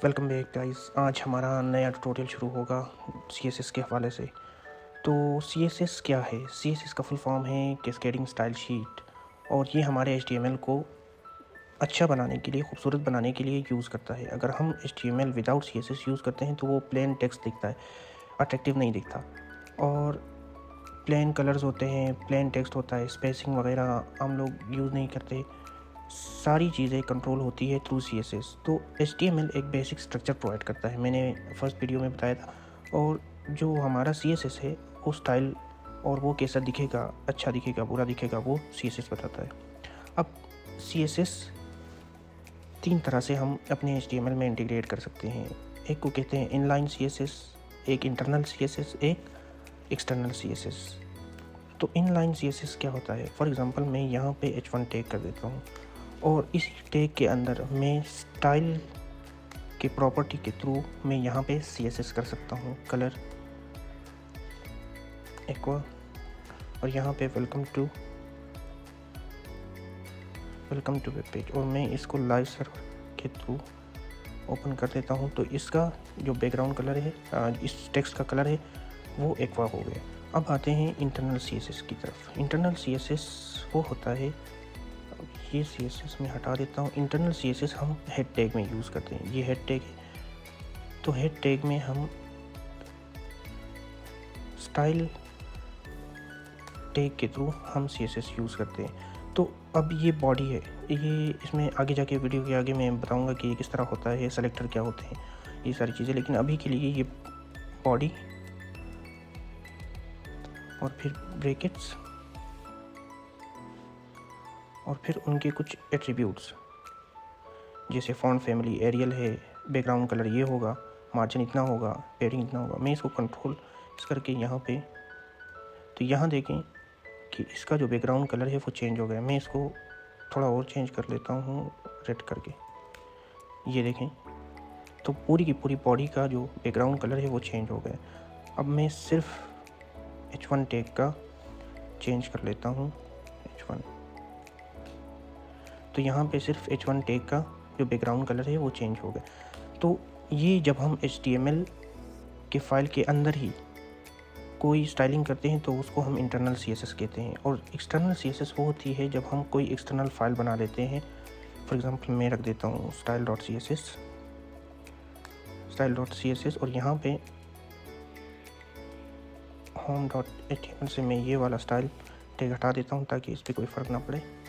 Welcome back guys. आज हमारा नया ट्यूटोरियल शुरू होगा CSS के हवाले से। तो CSS क्या है? CSS का फुल फॉर्म है कैस्केडिंग स्टाइल शीट, और ये हमारे HTML को अच्छा बनाने के लिए, खूबसूरत बनाने के लिए यूज़ करता है। अगर हम HTML विदाउट CSS यूज़ करते हैं तो वो प्लेन टेक्स्ट दिखता है, अट्रैक्टिव नहीं दिखता, और प्लेन कलर्स होते हैं, प्लेन टेक्स्ट होता है, स्पेसिंग वगैरह हम लोग यूज़ नहीं करते। सारी चीज़ें कंट्रोल होती है थ्रू CSS। तो HTML एक बेसिक स्ट्रक्चर प्रोवाइड करता है, मैंने फर्स्ट वीडियो में बताया था। और जो हमारा CSS है वो स्टाइल और वो कैसा दिखेगा, अच्छा दिखेगा, बुरा दिखेगा, वो CSS बताता है। अब CSS 3 तरह से हम अपने HTML में इंटीग्रेट कर सकते हैं। एक को कहते हैं इनलाइन CSS, एक इंटरनल CSS, एक एक्सटर्नल CSS। तो इनलाइन CSS क्या होता है? फॉर एग्ज़ाम्पल मैं यहाँ पे H1 टैग कर देता हूँ, और इसी टैग के अंदर मैं स्टाइल के प्रॉपर्टी के थ्रू मैं यहाँ पे CSS कर सकता हूँ, कलर एक्वा, और यहाँ पे वेलकम टू वेब पेज, और मैं इसको लाइव सर्वर के थ्रू ओपन कर देता हूँ। तो इसका जो बैकग्राउंड कलर है, इस टेक्स्ट का कलर है, वो एक्वा हो गया। अब आते हैं इंटरनल CSS की तरफ। इंटरनल CSS वो होता है, ये CSS में हटा देता हूँ। इंटरनल CSS हम हेड टैग में यूज़ करते हैं। ये हेड टैग है, तो हेड टैग में हम स्टाइल टैग के थ्रू हम CSS यूज़ करते हैं। तो अब ये बॉडी है, ये इसमें आगे जाके वीडियो के आगे मैं बताऊंगा कि ये किस तरह होता है, सेलेक्टर क्या होते हैं, ये सारी चीज़ें। लेकिन अभी के लिए ये बॉडी और फिर ब्रैकेट्स और फिर उनके कुछ एट्रीब्यूट्स, जैसे फॉन्ट फैमिली एरियल है, बैकग्राउंड कलर ये होगा, मार्जिन इतना होगा, पेडिंग इतना होगा। मैं इसको कंट्रोल करके यहाँ पे, तो यहाँ देखें कि इसका जो बैकग्राउंड कलर है वो चेंज हो गया। मैं इसको थोड़ा और चेंज कर लेता हूँ रेड करके, ये देखें, तो पूरी की पूरी बॉडी का जो बैकग्राउंड कलर है वो चेंज हो गया। अब मैं सिर्फ H1 टैग का चेंज कर लेता हूँ, H1, तो यहाँ पे सिर्फ H1 टैग का जो बैकग्राउंड कलर है वो चेंज हो गया। तो ये जब हम HTML के फाइल के अंदर ही कोई स्टाइलिंग करते हैं तो उसको हम इंटरनल CSS कहते हैं। और एक्सटर्नल CSS वो होती है जब हम कोई एक्सटर्नल फाइल बना लेते हैं। फॉर एग्ज़ाम्पल मैं रख देता हूँ style.css, और यहाँ पे home.html से मैं ये वाला स्टाइल टैग हटा देता हूँ ताकि इस पर कोई फ़र्क ना पड़े।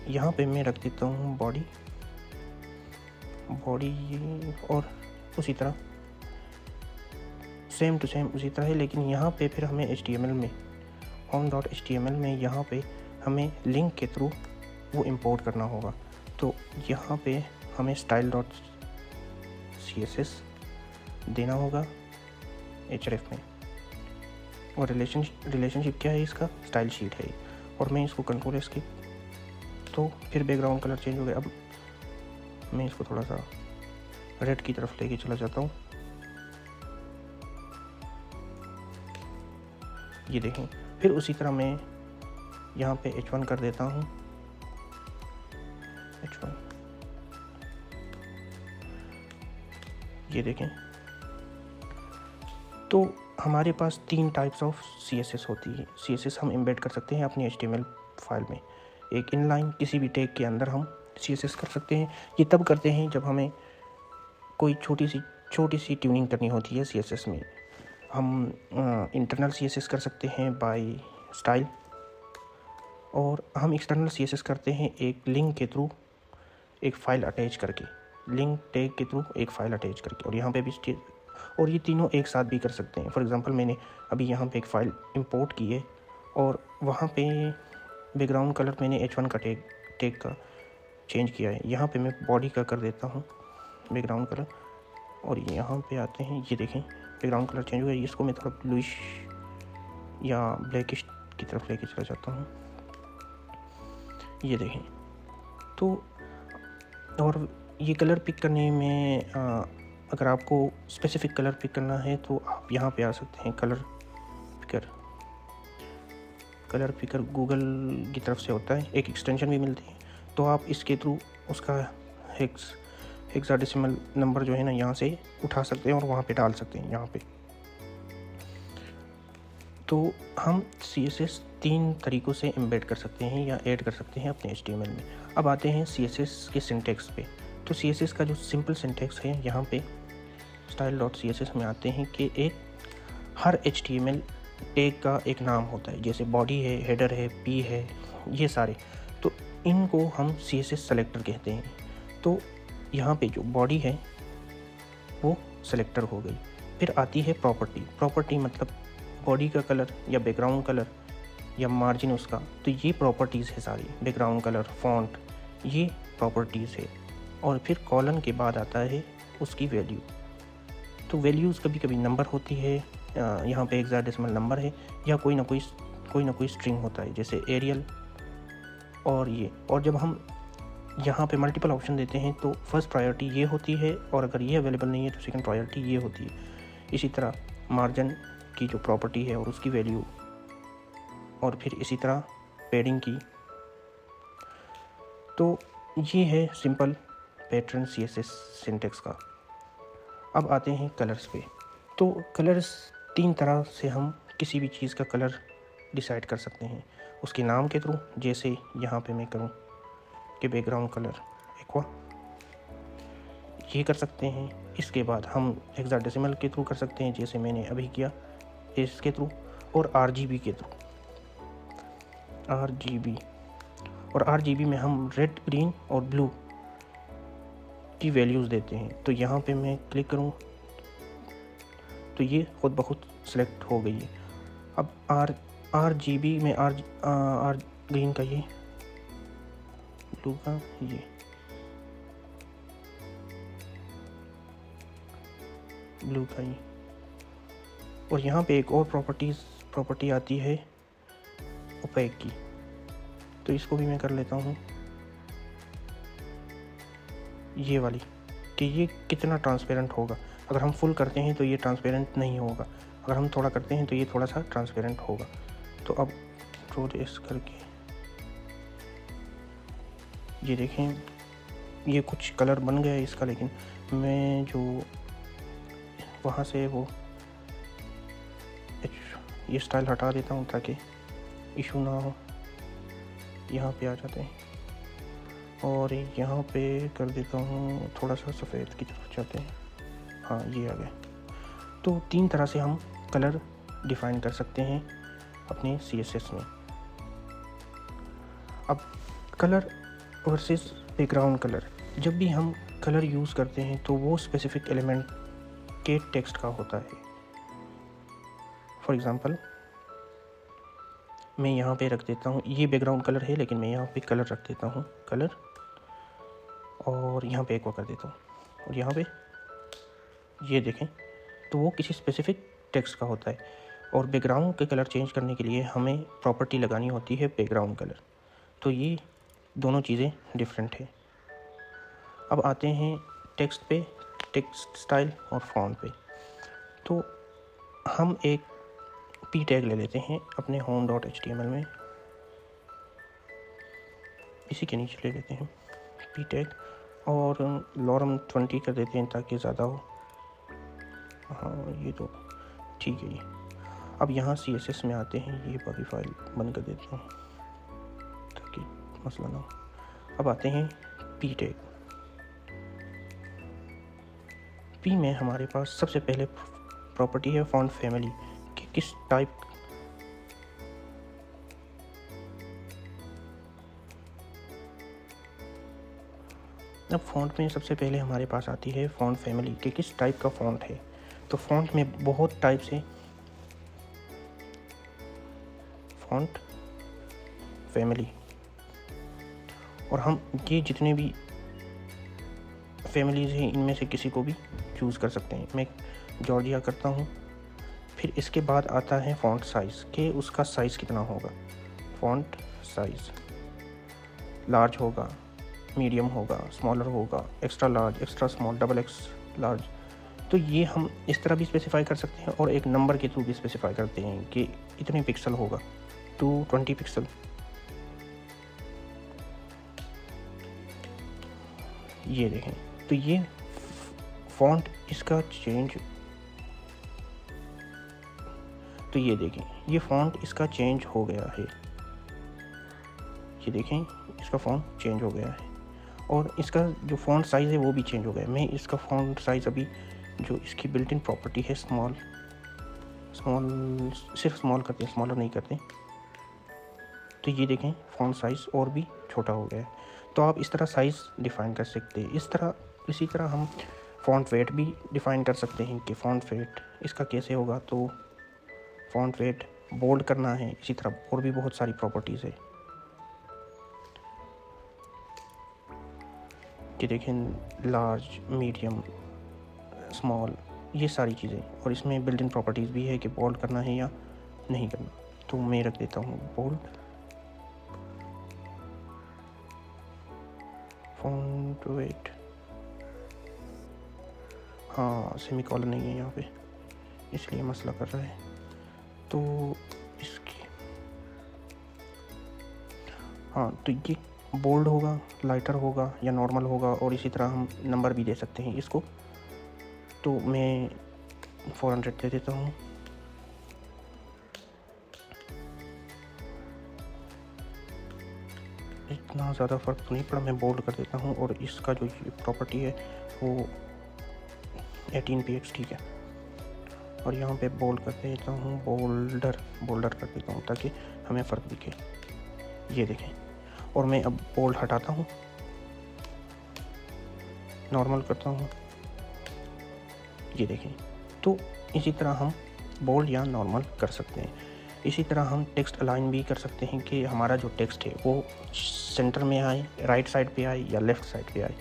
यहाँ पे मैं रख देता हूँ बॉडी, और उसी तरह सेम टू सेम उसी तरह है। लेकिन यहाँ पे फिर हमें HTML में home.html में यहाँ पे हमें लिंक के थ्रू वो इंपोर्ट करना होगा। तो यहाँ पे हमें style.css देना होगा href में, और रिलेशनशिप क्या है इसका? स्टाइल शीट है। और मैं इसको कंट्रोल एस्केप, तो फिर बैकग्राउंड कलर चेंज हो गया। अब मैं इसको थोड़ा सा रेड की तरफ लेके चला जाता हूँ, ये देखें। फिर उसी तरह मैं यहाँ पे H1 कर देता हूँ, H1, ये देखें। तो हमारे पास 3 टाइप्स ऑफ CSS होती है। CSS हम एम्बेड कर सकते हैं अपनी HTML फाइल में। एक इनलाइन, किसी भी टैग के अंदर हम CSS कर सकते हैं। ये तब करते हैं जब हमें कोई छोटी सी ट्यूनिंग करनी होती है CSS में। हम इंटरनल CSS कर सकते हैं बाय स्टाइल, और हम एक्सटर्नल CSS करते हैं एक लिंक के थ्रू, एक फ़ाइल अटैच करके, लिंक टैग के थ्रू एक फ़ाइल अटैच करके। और यहाँ पे भी और ये तीनों एक साथ भी कर सकते हैं। फॉर एग्ज़ाम्पल मैंने अभी यहाँ पे एक फ़ाइल इंपोर्ट की है, और वहाँ पे बैकग्राउंड कलर मैंने H1 का टैग का चेंज किया है। यहाँ पे मैं बॉडी का कर देता हूँ बैकग्राउंड कलर, और यहाँ पे आते हैं, ये देखें बैकग्राउंड कलर चेंज हो गया। इसको मैं थोड़ा ब्लूइश या ब्लैकिश की तरफ लेके चला जाता हूँ, ये देखें। तो और ये कलर पिक करने में अगर आपको स्पेसिफ़िक कलर पिक करना है तो आप यहाँ पे आ सकते हैं, कलर पिकर गूगल की तरफ से होता है, एक एक्सटेंशन भी मिलती है। तो आप इसके थ्रू उसका हेक्स हेक्साडेसिमल नंबर जो है ना यहाँ से उठा सकते हैं और वहाँ पे डाल सकते हैं यहाँ पे। तो हम CSS 3 तरीक़ों से एम्बेड कर सकते हैं या ऐड कर सकते हैं अपने HTML में। अब आते हैं CSS के सिंटैक्स पे। तो CSS का जो सिंपल सिंटैक्स है यहाँ पे style.css में आते हैं कि हर HTML टैग का एक नाम होता है, जैसे बॉडी है, हेडर है, P है, ये सारे। तो इनको हम CSS सेलेक्टर कहते हैं। तो यहाँ पे जो बॉडी है वो सेलेक्टर हो गई। फिर आती है प्रॉपर्टी मतलब बॉडी का कलर या बैकग्राउंड कलर या मार्जिन उसका। तो ये प्रॉपर्टीज़ है सारी, बैकग्राउंड कलर, फॉन्ट, ये प्रॉपर्टीज़ है। और फिर कॉलन के बाद आता है उसकी वैल्यू। तो वैल्यूज़ कभी कभी नंबर होती है, यहाँ पे हेक्साडेसिमल नंबर है, या कोई ना कोई स्ट्रिंग होता है, जैसे एरियल और ये। और जब हम यहाँ पे मल्टीपल ऑप्शन देते हैं तो फर्स्ट प्रायोरिटी ये होती है, और अगर ये अवेलेबल नहीं है तो सेकंड प्रायोरिटी ये होती है। इसी तरह मार्जिन की जो प्रॉपर्टी है और उसकी वैल्यू, और फिर इसी तरह पैडिंग की। तो ये है सिंपल पैटर्न CSS सिंटैक्स का। अब आते हैं कलर्स पे। तो कलर्स 3 तरह से हम किसी भी चीज़ का कलर डिसाइड कर सकते हैं, उसके नाम के थ्रू। जैसे यहाँ पे मैं करूँ कि बैकग्राउंड कलर एक्वा, ये कर सकते हैं। इसके बाद हम हेक्साडेसिमल के थ्रू कर सकते हैं, जैसे मैंने अभी किया इसके थ्रू, और RGB के थ्रू। RGB में हम रेड, ग्रीन और ब्लू की वैल्यूज़ देते हैं। तो यहाँ पे मैं क्लिक करूँ तो ये खुद बहुत सेलेक्ट हो गई है। अब RGB में ग्रीन का ये, ब्लू का ये, ब्लू का ये। और यहाँ पे एक और प्रॉपर्टी आती है ओपेक की। तो इसको भी मैं कर लेता हूँ, ये वाली, कि ये कितना ट्रांसपेरेंट होगा। अगर हम फुल करते हैं तो ये ट्रांसपेरेंट नहीं होगा, अगर हम थोड़ा करते हैं तो ये थोड़ा सा ट्रांसपेरेंट होगा। तो अब रोटेट करके ये देखें, ये कुछ कलर बन गया है इसका, लेकिन मैं जो वहाँ से वो ये स्टाइल हटा देता हूँ ताकि इशू ना हो। यहाँ पे आ जाते हैं और यहाँ पे कर देता हूँ थोड़ा सा सफ़ेद की तरफ जाते हैं। हाँ, ये आ गया। तो 3 तरह से हम कलर डिफ़ाइन कर सकते हैं अपने CSS में। अब कलर वर्सेस बैकग्राउंड कलर, जब भी हम कलर यूज़ करते हैं तो वो स्पेसिफिक एलिमेंट के टेक्स्ट का होता है। फॉर एग्ज़ाम्पल मैं यहाँ पे रख देता हूँ, ये बैकग्राउंड कलर है, लेकिन मैं यहाँ पे कलर रख देता हूँ, कलर, और यहाँ पे एक्वा कर देता हूँ, और यहाँ पे ये देखें तो वो किसी स्पेसिफिक टेक्स्ट का होता है। और बैकग्राउंड के कलर चेंज करने के लिए हमें प्रॉपर्टी लगानी होती है बैकग्राउंड कलर। तो ये दोनों चीज़ें डिफरेंट है। अब आते हैं टेक्स्ट पे, टेक्स्ट स्टाइल और फॉन्ट पे। तो हम एक P टैग ले लेते हैं अपने home.html में, इसी के नीचे ले लेते हैं P टैग, और lorem 20 कर देते हैं ताकि ज़्यादा हो। हाँ, ये तो ठीक है। ये अब यहाँ CSS में आते हैं, ये बाकी फाइल बंद कर देता हूँ ताकि मसला ना हो। अब आते हैं P टैग। P में हमारे पास सबसे पहले प्रॉपर्टी है फॉन्ट फैमिली, कि किस टाइप अब फॉन्ट में सबसे पहले हमारे पास आती है फॉन्ट फैमिली, कि किस टाइप का फॉन्ट है। तो फॉन्ट में बहुत टाइप्स है, फॉन्ट फैमिली, और हम ये जितने भी फैमिलीज़ हैं इनमें से किसी को भी चूज़ कर सकते हैं। मैं जॉर्जिया करता हूँ। फिर इसके बाद आता है फ़ॉन्ट साइज़, कि उसका साइज़ कितना होगा। फ़ॉन्ट साइज़ लार्ज होगा, मीडियम होगा, स्मॉलर होगा, extra large, extra small, XX large. तो ये हम इस तरह भी स्पेसिफ़ाई कर सकते हैं, और एक नंबर के थ्रू भी स्पेसिफ़ाई करते हैं कि इतने पिक्सल होगा, 220 पिक्सल। ये देखें तो ये फ़ॉन्ट इसका चेंज, तो ये देखें ये फ़ॉन्ट इसका चेंज हो गया है, ये देखें इसका फ़ॉन्ट चेंज हो गया है और इसका जो फ़ॉन्ट साइज़ है वो भी चेंज हो गया है। मैं इसका फ़ॉन्ट साइज़ अभी जो इसकी बिल्ट इन प्रॉपर्टी है स्मॉल सिर्फ स्मॉल करते हैं, स्मॉलर नहीं करते, तो ये देखें फ़ॉन्ट साइज़ और भी छोटा हो गया है। तो आप इस तरह साइज़ डिफ़ाइन कर सकते हैं। इसी तरह हम फ़ॉन्ट वेट भी डिफ़ाइन कर सकते हैं कि फ़ॉन्ट वेट इसका कैसे होगा। तो फ़ॉन्ट वेट बोल्ड करना है, इसी तरह और भी बहुत सारी प्रॉपर्टीज़ है कि देखें लार्ज, मीडियम, स्मॉल, ये सारी चीज़ें, और इसमें बिल्ट इन प्रॉपर्टीज़ भी है कि बोल्ड करना है या नहीं करना। तो मैं रख देता हूँ बोल्ड, फ़ॉन्ट वेट, हाँ सेमीकोलन नहीं है यहाँ पे इसलिए मसला कर रहा है। तो इसकी हाँ, तो ये बोल्ड होगा, लाइटर होगा या नॉर्मल होगा, और इसी तरह हम नंबर भी दे सकते हैं इसको। तो मैं 400 दे देता हूँ। इतना ज़्यादा फ़र्क तो नहीं पड़ा, मैं बोल्ड कर देता हूँ। और इसका जो प्रॉपर्टी है वो 18px ठीक है, और यहाँ पे बोल्ड कर देता हूँ, बोल्डर कर देता हूँ ताकि हमें फ़र्क दिखे। ये देखें, और मैं अब बोल्ड हटाता हूँ, नॉर्मल करता हूँ, ये देखें। तो इसी तरह हम बोल्ड या नॉर्मल कर सकते हैं। इसी तरह हम टेक्स्ट अलाइन भी कर सकते हैं कि हमारा जो टेक्स्ट है वो सेंटर में आए, राइट साइड पे आए या लेफ़्ट साइड पे आए।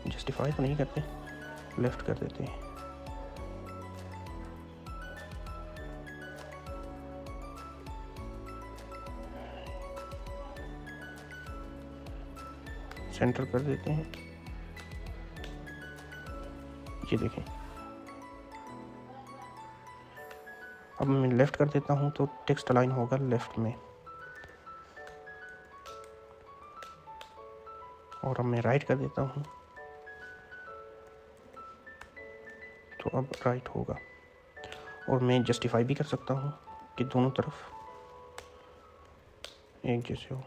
जस्टिफाई तो नहीं करते, लेफ़्ट कर देते हैं। सेंटर कर देते हैं, ये देखें। अब मैं लेफ़्ट कर देता हूँ तो टेक्स्ट अलाइन होगा लेफ़्ट में, और अब मैं राइट कर देता हूँ तो अब राइट होगा। और मैं जस्टिफाई भी कर सकता हूँ कि दोनों तरफ एक जैसे हो।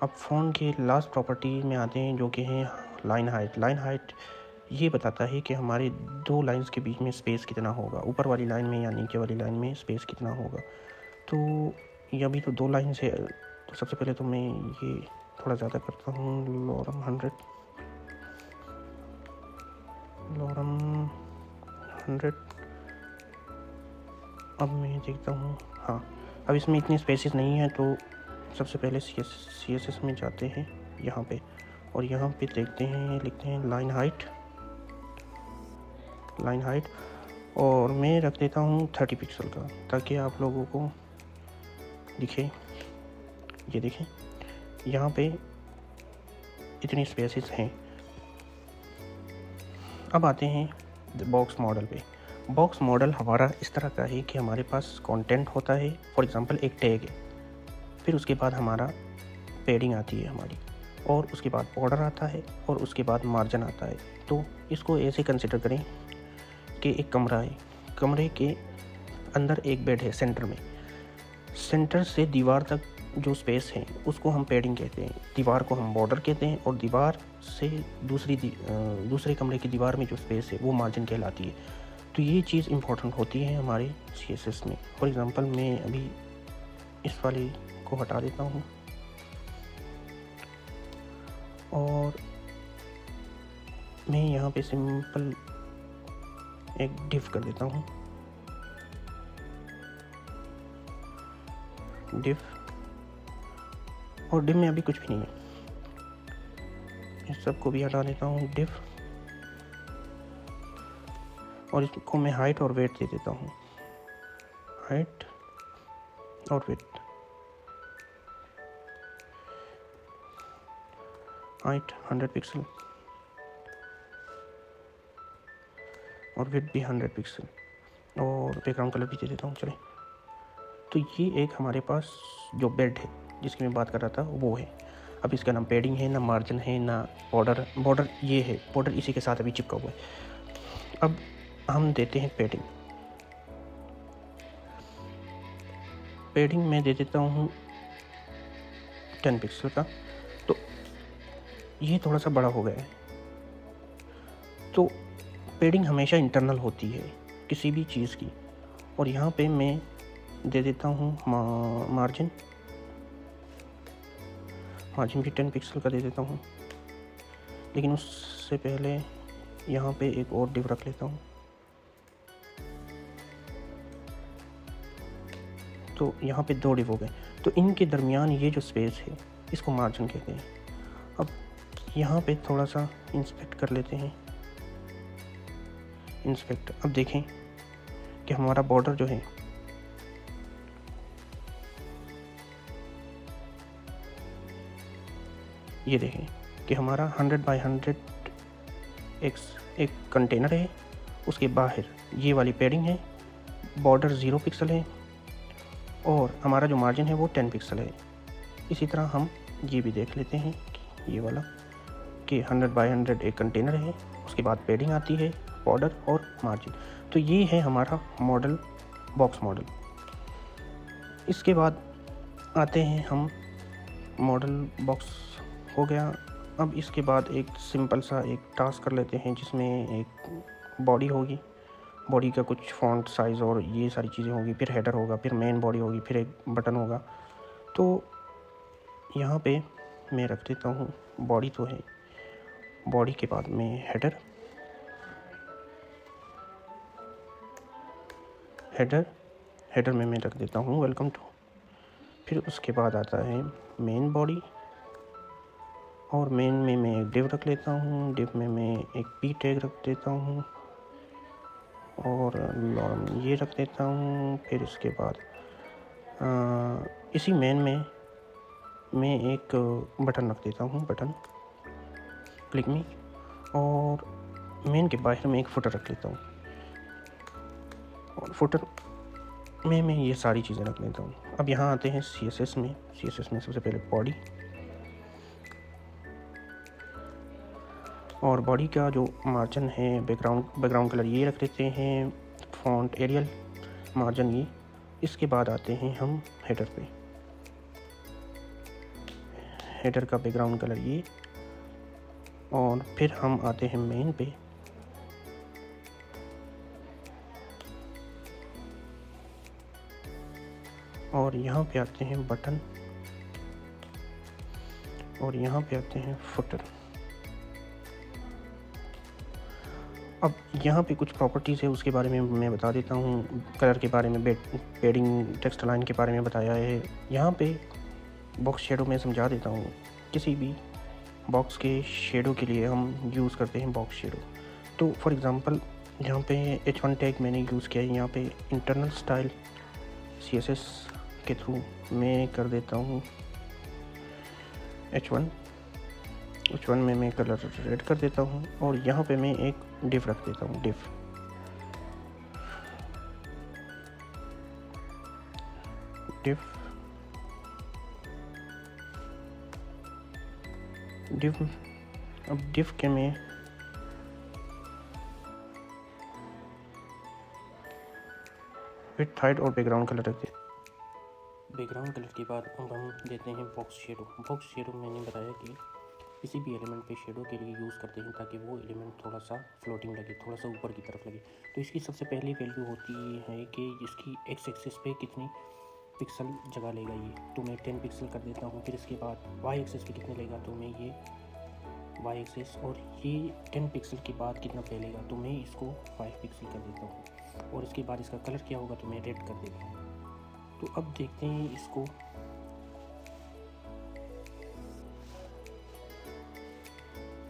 अब फ़ॉन्ट के लास्ट प्रॉपर्टी में आते हैं जो कि हैं लाइन हाइट। लाइन हाइट ये बताता है कि हमारे दो लाइंस के बीच में स्पेस कितना होगा, ऊपर वाली लाइन में या नीचे वाली लाइन में स्पेस कितना होगा। तो ये अभी तो दो लाइन से, तो सबसे पहले तो मैं ये थोड़ा ज़्यादा करता हूँ, लॉरम 100। अब मैं देखता हूँ, हाँ अब इसमें इतनी स्पेसेस नहीं है। तो सबसे पहले CSS में जाते हैं यहाँ पे, और यहाँ पे देखते हैं, लिखते हैं लाइन हाइट, और मैं रख देता हूँ 30 पिक्सल का ताकि आप लोगों को दिखे। ये देखें यहाँ पे इतनी स्पेसेस हैं। अब आते हैं बॉक्स मॉडल पे। बॉक्स मॉडल हमारा इस तरह का है कि हमारे पास कंटेंट होता है, फॉर एग्जांपल एक टैग है, फिर उसके बाद हमारा पैडिंग आती है हमारी, और उसके बाद बॉर्डर आता है, और उसके बाद मार्जिन आता है। तो इसको ऐसे कंसिडर करें कि एक कमरा है, कमरे के अंदर एक बेड है सेंटर में, सेंटर से दीवार तक जो स्पेस है उसको हम पैडिंग कहते हैं, दीवार को हम बॉर्डर कहते हैं, और दीवार से दूसरे कमरे की दीवार में जो स्पेस है वो मार्जिन कहलाती है। तो ये चीज़ इम्पोर्टेंट होती है हमारे CSS में। फॉर एग्ज़ाम्पल मैं अभी इस वाली को हटा देता हूँ और मैं यहाँ पे सिंपल एक डिव कर देता हूँ, डिव, और डिव में अभी कुछ भी नहीं है, इस सबको भी हटा देता हूँ, डिव, और इसको मैं हाइट और वेट दे देता हूँ, हाइट और वेट, हाइट 100 पिक्सल और वेट भी 100 पिक्सल, और बैकग्राउंड कलर भी दे देता हूँ। चले, तो ये एक हमारे पास जो बेड है जिसकी मैं बात कर रहा था वो है। अब इसका ना पेडिंग है, ना मार्जिन है, ना बॉर्डर ये है, बॉर्डर इसी के साथ अभी चिपका हुआ है। अब हम देते हैं पेडिंग मैं दे देता हूँ 10 पिक्सल का। तो ये थोड़ा सा बड़ा हो गया है। तो पेडिंग हमेशा इंटरनल होती है किसी भी चीज़ की। और यहाँ पे मैं दे देता हूँ मार्जिन भी 10 पिक्सल का दे देता हूँ। लेकिन उससे पहले यहाँ पे एक और डिव रख लेता हूँ। तो यहाँ पे 2 डिव हो गए। तो इनके दरमियान ये जो स्पेस है इसको मार्जिन कहते हैं। अब यहाँ पे थोड़ा सा इंस्पेक्ट कर लेते हैं। अब देखें कि हमारा बॉर्डर जो है ये देखें कि हमारा 100 बाई 100 एक कंटेनर है, उसके बाहर ये वाली पेडिंग है, बॉर्डर 0 पिक्सल है और हमारा जो मार्जिन है वो 10 पिक्सल है। इसी तरह हम ये भी देख लेते हैं कि ये वाला कि 100 बाई 100 एक कंटेनर है, उसके बाद पेडिंग आती है, बॉर्डर और मार्जिन। तो ये है हमारा बॉक्स मॉडल। इसके बाद आते हैं हम मॉडल बॉक्स हो गया। अब इसके बाद एक सिंपल सा एक टास्क कर लेते हैं जिसमें एक बॉडी होगी, बॉडी का कुछ फॉन्ट साइज़ और ये सारी चीज़ें होगी, फिर हेडर होगा, फिर मेन बॉडी होगी, फिर एक बटन होगा। तो यहाँ पे मैं रख देता हूँ बॉडी तो है, बॉडी के बाद में हेडर में मैं रख देता हूँ वेलकम टू। फिर उसके बाद आता है मेन बॉडी और मेन में मैं एक डिव रख लेता हूँ, डिव में मैं एक पी टैग रख देता हूँ और लॉर्म ये रख देता हूँ। फिर इसके बाद इसी मेन में मैं एक बटन रख देता हूँ, बटन क्लिक मी, और मेन के बाहर में एक फुटर रख लेता हूँ और फुटर में मैं ये सारी चीज़ें रख लेता हूँ। अब यहाँ आते हैं CSS में सबसे पहले बॉडी, और बॉडी का जो मार्जिन है बैकग्राउंड कलर ये रख लेते हैं, फॉन्ट एरियल, मार्जिन ये। इसके बाद आते हैं हम हेडर पे, हेडर का बैकग्राउंड कलर ये, और फिर हम आते हैं मेन पे, और यहाँ पे आते हैं बटन, और यहाँ पे आते हैं फुटर। अब यहाँ पे कुछ प्रॉपर्टीज़ है उसके बारे में मैं बता देता हूँ। कलर के बारे में, पेडिंग, टेक्स्ट लाइन के बारे में बताया है। यहाँ पे बॉक्स शेडो में समझा देता हूँ। किसी भी बॉक्स के शेडो के लिए हम यूज़ करते हैं बॉक्स शेडो। तो फॉर एग्ज़ाम्पल यहाँ पे H1 टैग मैंने यूज़ किया है। यहाँ पे इंटरनल स्टाइल CSS के थ्रू मैं कर देता हूँ H1 में मैं कलर रेड कर देता हूँ, और यहाँ पे मैं एक डिव रख देता हूँ, डिव। अब डिव के मैं विड्थ, हाइट और बैकग्राउंड कलर रख देते। बैकग्राउंड कलर के बाद अब हम देते हैं बॉक्स शेडो मैंने बताया कि किसी भी एलिमेंट पे शेडो के लिए यूज़ करते हैं ताकि वो एलिमेंट थोड़ा सा फ्लोटिंग लगे, थोड़ा सा ऊपर की तरफ लगे। तो इसकी सबसे पहली वैल्यू होती है कि इसकी एक्स एक्सिस पे कितनी पिक्सल जगह लेगा ये, तो मैं 10 पिक्सल कर देता हूँ। फिर इसके बाद वाई एक्सिस पे कितने लेगा, तो मैं ये वाई एक्सिस, और ये 10 पिक्सल के बाद कितना फैलेगा, तो मैं इसको 5 पिक्सल कर देता हूँ। और इसके बाद इसका कलर क्या होगा, तो मैं रेड कर देता हूँ। तो अब देखते हैं इसको।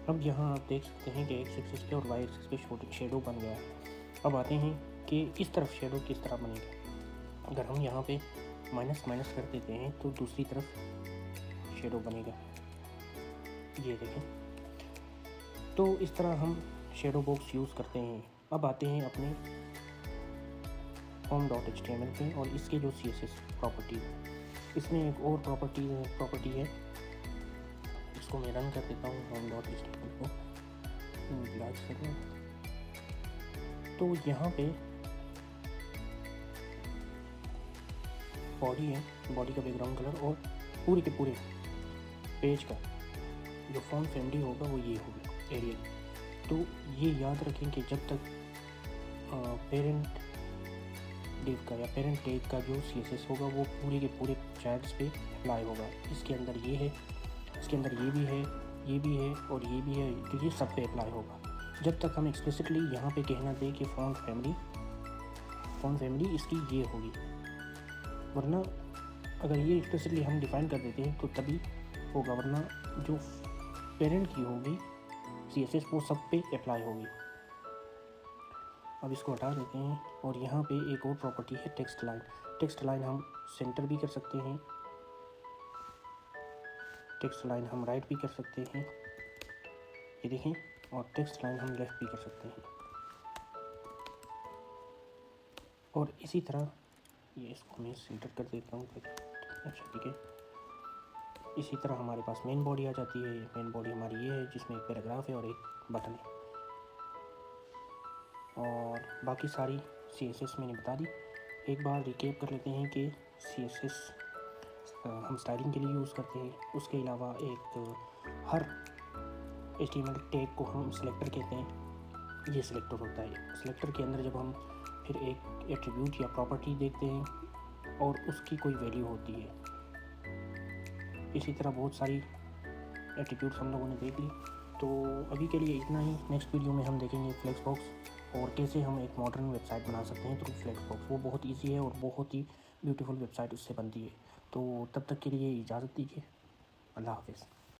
अब यहाँ आप देख सकते हैं कि एक्स एक्सिस पे और वाई एक्सिस पे शेडो बन गया है। अब आते हैं कि इस तरफ शेडो किस तरह बनेगा। अगर हम यहाँ पे माइनस कर देते हैं तो दूसरी तरफ शेडो बनेगा, ये देखें। तो इस तरह हम शेडो बॉक्स यूज़ करते हैं। अब आते हैं अपने home.html पे, और इसके जो CSS प्रॉपर्टी है, इसमें एक और प्रॉपर्टी है इसको मैं रन कर देता हूँ home.html को ब्लैक से। तो यहाँ पे बॉडी है, बॉडी का बैकग्राउंड कलर और पूरे के पूरे पेज का जो फॉन्ट फैमिली होगा वो ये होगी एरियल। तो ये याद रखें कि जब तक पेरेंट डिव का या पेरेंट टैग का जो CSS होगा वो पूरे के पूरे चैट्स पे अप्लाई होगा। इसके अंदर ये है, इसके अंदर ये भी है, ये भी है और ये भी है, तो ये सब पे अप्लाई होगा। जब तक हम एक्सप्लिसिटली यहाँ पे कहना दें कि फॉन्ट फैमिली इसकी ये होगी, वरना अगर ये एक्सप्लिसिटली हम डिफ़ाइन कर देते हैं तो तभी होगा, वरना जो पेरेंट की होगी CSS वो सब पे अप्लाई होगी। अब इसको हटा देते हैं और यहाँ पे एक और प्रॉपर्टी है टेक्स्ट लाइन। टेक्स्ट लाइन हम सेंटर भी कर सकते हैं, टेक्स्ट लाइन हम राइट भी कर सकते हैं, ये देखें, और टेक्स्ट लाइन हम लेफ़्ट भी कर सकते हैं। और इसी तरह ये इसको मैं सेंटर कर देता हूँ। अच्छा ठीक है, इसी तरह हमारे पास मेन बॉडी आ जाती है। मेन बॉडी हमारी ये है जिसमें एक पैराग्राफ है और एक बटन है, और बाकी सारी CSS मैंने बता दी। एक बार रिकेप कर लेते हैं कि CSS हम स्टाइलिंग के लिए यूज़ करते हैं। उसके अलावा हर HTML टैग को हम सिलेक्टर कहते हैं, ये सिलेक्टर होता है। सिलेक्टर के अंदर जब हम फिर एक एट्रीब्यूट या प्रॉपर्टी देखते हैं और उसकी कोई वैल्यू होती है, इसी तरह बहुत सारी एट्रीब्यूट्स हम लोगों ने देख ली। तो अभी के लिए इतना ही। नेक्स्ट वीडियो में हम देखेंगे फ्लेक्सबॉक्स और कैसे हम एक मॉडर्न वेबसाइट बना सकते हैं थ्रू फ्लेक्सबॉक्स। वो बहुत ईजी है और बहुत ही ब्यूटीफुल वेबसाइट उससे बनती है। तो तब तक के लिए इजाज़त दीजिए, अल्लाह हाफ़िज़।